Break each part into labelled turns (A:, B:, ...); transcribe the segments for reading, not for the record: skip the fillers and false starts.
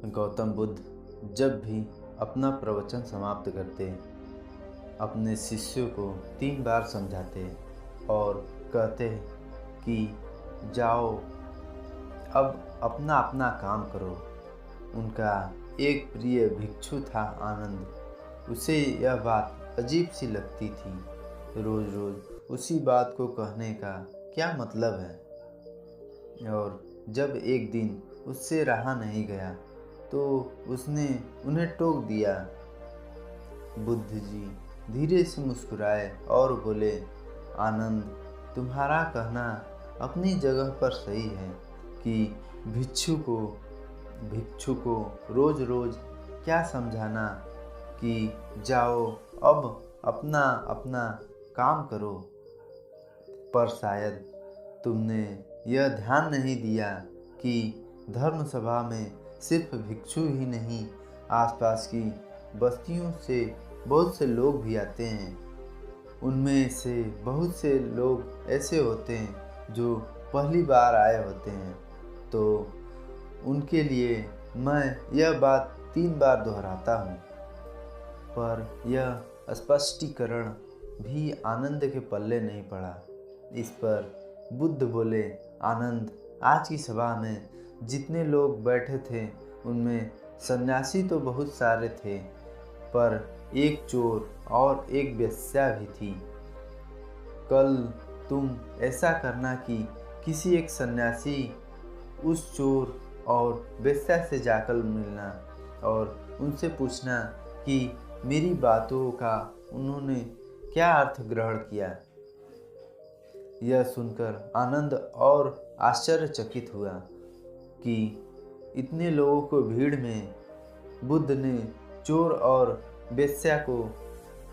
A: गौतम बुद्ध जब भी अपना प्रवचन समाप्त करते, अपने शिष्यों को 3 बार समझाते और कहते कि जाओ अब अपना अपना काम करो। उनका एक प्रिय भिक्षु था आनंद। उसे यह बात अजीब सी लगती थी। रोज रोज उसी बात को कहने का क्या मतलब है। और जब एक दिन उससे रहा नहीं गया तो उसने उन्हें टोक दिया। बुद्ध जी धीरे से मुस्कुराए और बोले, आनंद, तुम्हारा कहना अपनी जगह पर सही है कि भिक्षु को रोज रोज क्या समझाना कि जाओ अब अपना अपना काम करो। पर शायद तुमने यह ध्यान नहीं दिया कि धर्म सभा में सिर्फ भिक्षु ही नहीं, आसपास की बस्तियों से बहुत से लोग भी आते हैं। उनमें से बहुत से लोग ऐसे होते हैं जो पहली बार आए होते हैं। तो उनके लिए मैं यह बात 3 बार दोहराता हूँ। पर यह स्पष्टीकरण भी आनंद के पल्ले नहीं पड़ा। इस पर बुद्ध बोले, आनंद, आज की सभा में जितने लोग बैठे थे उनमें सन्यासी तो बहुत सारे थे, पर एक चोर और एक वेश्या भी थी। कल तुम ऐसा करना कि किसी एक सन्यासी उस चोर और वेश्या से जाकर मिलना और उनसे पूछना कि मेरी बातों का उन्होंने क्या अर्थ ग्रहण किया। यह सुनकर आनंद और आश्चर्यचकित हुआ कि इतने लोगों को भीड़ में बुद्ध ने चोर और वेश्या को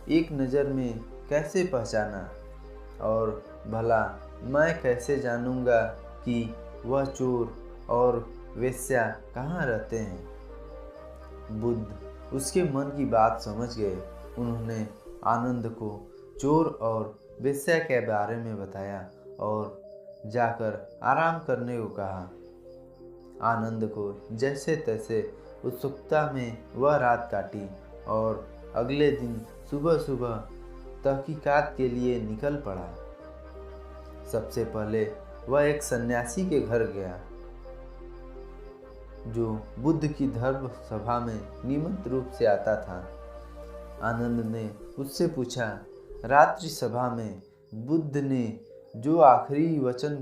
A: एक नज़र में कैसे पहचाना, और भला मैं कैसे जानूंगा कि वह चोर और वेश्या कहाँ रहते हैं। बुद्ध उसके मन की बात समझ गए। उन्होंने आनंद को चोर और वेश्या के बारे में बताया और जाकर आराम करने को कहा। आनंद को जैसे तैसे उत्सुकता में वह रात काटी और अगले दिन सुबह सुबह तहकीकात के लिए निकल पड़ा। सबसे पहले वह एक सन्यासी के घर गया जो बुद्ध की धर्म सभा में नियमित रूप से आता था। आनंद ने उससे पूछा, रात्रि सभा में बुद्ध ने जो आखिरी वचन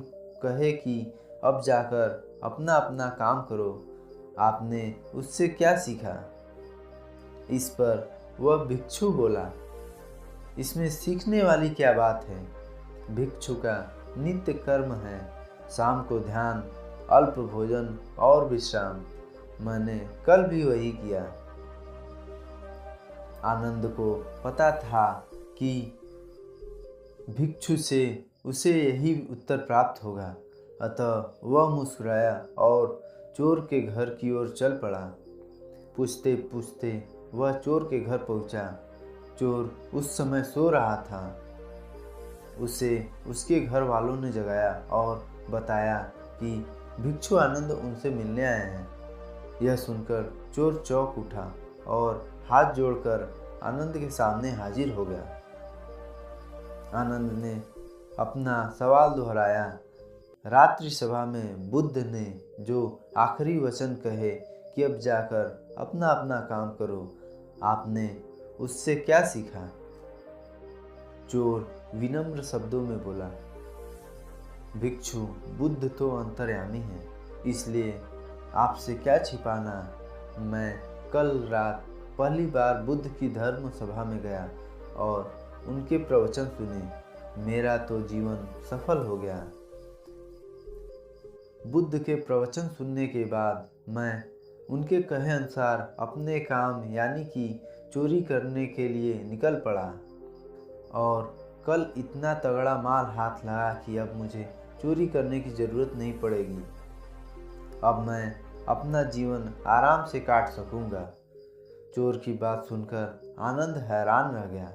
A: कहे कि अब जाकर अपना अपना काम करो, आपने उससे क्या सीखा। इस पर वह भिक्षु बोला, इसमें सीखने वाली क्या बात है। भिक्षु का नित्य कर्म है शाम को ध्यान, अल्प भोजन और विश्राम। मैंने कल भी वही किया। आनंद को पता था कि भिक्षु से उसे यही उत्तर प्राप्त होगा, अतः वह मुस्कुराया और चोर के घर की ओर चल पड़ा। पूछते पूछते वह चोर के घर पहुंचा। चोर उस समय सो रहा था। उसे उसके घर वालों ने जगाया और बताया कि भिक्षु आनंद उनसे मिलने आए हैं। यह सुनकर चोर चौंक उठा और हाथ जोड़कर आनंद के सामने हाजिर हो गया। आनंद ने अपना सवाल दोहराया। रात्रि सभा में बुद्ध ने जो आखिरी वचन कहे कि अब जाकर अपना अपना काम करो, आपने उससे क्या सीखा। चोर विनम्र शब्दों में बोला, भिक्षु, बुद्ध तो अंतर्यामी है, इसलिए आपसे क्या छिपाना। मैं कल रात पहली बार बुद्ध की धर्म सभा में गया और उनके प्रवचन सुने। मेरा तो जीवन सफल हो गया। बुद्ध के प्रवचन सुनने के बाद मैं उनके कहे अनुसार अपने काम यानी कि चोरी करने के लिए निकल पड़ा और कल इतना तगड़ा माल हाथ लगा कि अब मुझे चोरी करने की ज़रूरत नहीं पड़ेगी। अब मैं अपना जीवन आराम से काट सकूंगा। चोर की बात सुनकर आनंद हैरान रह गया।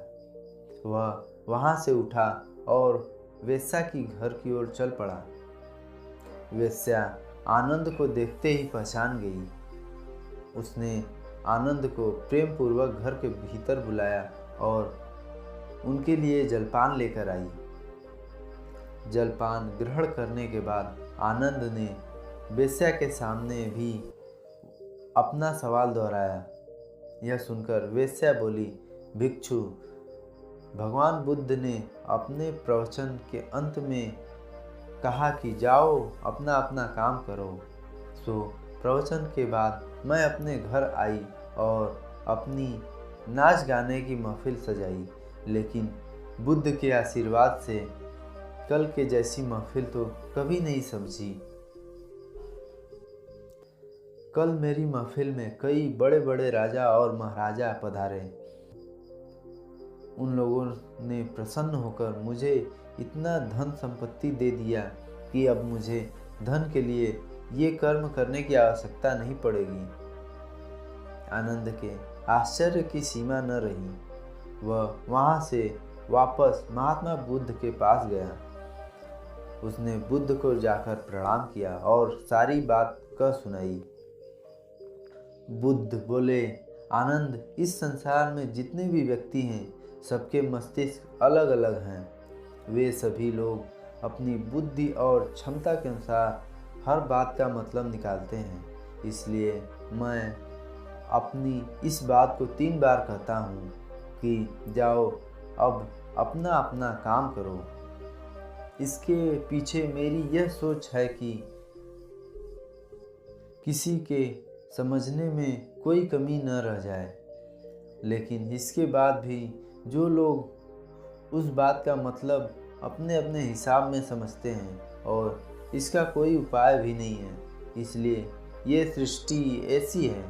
A: वह वहाँ से उठा और वेश्या की घर की ओर चल पड़ा। वेश्या आनंद को देखते ही पहचान गई। उसने आनंद को प्रेम पूर्वक घर के भीतर बुलाया और उनके लिए जलपान लेकर आई। जलपान ग्रहण करने के बाद आनंद ने वेश्या के सामने भी अपना सवाल दोहराया। यह सुनकर वेश्या बोली, भिक्षु, भगवान बुद्ध ने अपने प्रवचन के अंत में कहा कि जाओ अपना अपना काम करो। सो प्रवचन के बाद मैं अपने घर आई और अपनी नाच गाने की महफिल सजाई, लेकिन बुद्ध के आशीर्वाद से कल के जैसी महफिल तो कभी नहीं समझी। कल मेरी महफिल में कई बड़े बड़े राजा और महाराजा पधारे। उन लोगों ने प्रसन्न होकर मुझे इतना धन संपत्ति दे दिया कि अब मुझे धन के लिए ये कर्म करने की आवश्यकता नहीं पड़ेगी। आनंद के आश्चर्य की सीमा न रही। वह वहाँ से वापस महात्मा बुद्ध के पास गया। उसने बुद्ध को जाकर प्रणाम किया और सारी बात कह सुनाई। बुद्ध बोले, आनंद, इस संसार में जितने भी व्यक्ति हैं सबके मस्तिष्क अलग अलग हैं। वे सभी लोग अपनी बुद्धि और क्षमता के अनुसार हर बात का मतलब निकालते हैं। इसलिए मैं अपनी इस बात को 3 बार कहता हूँ कि जाओ अब अपना अपना काम करो। इसके पीछे मेरी यह सोच है कि किसी के समझने में कोई कमी न रह जाए। लेकिन इसके बाद भी जो लोग उस बात का मतलब अपने अपने हिसाब में समझते हैं और इसका कोई उपाय भी नहीं है, इसलिए ये सृष्टि ऐसी है।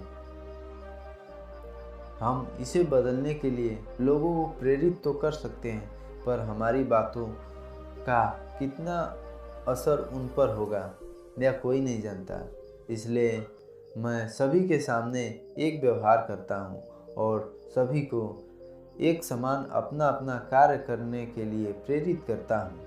A: हम इसे बदलने के लिए लोगों को प्रेरित तो कर सकते हैं, पर हमारी बातों का कितना असर उन पर होगा यह कोई नहीं जानता। इसलिए मैं सभी के सामने एक व्यवहार करता हूँ और सभी को एक समान अपना अपना कार्य करने के लिए प्रेरित करता हूँ।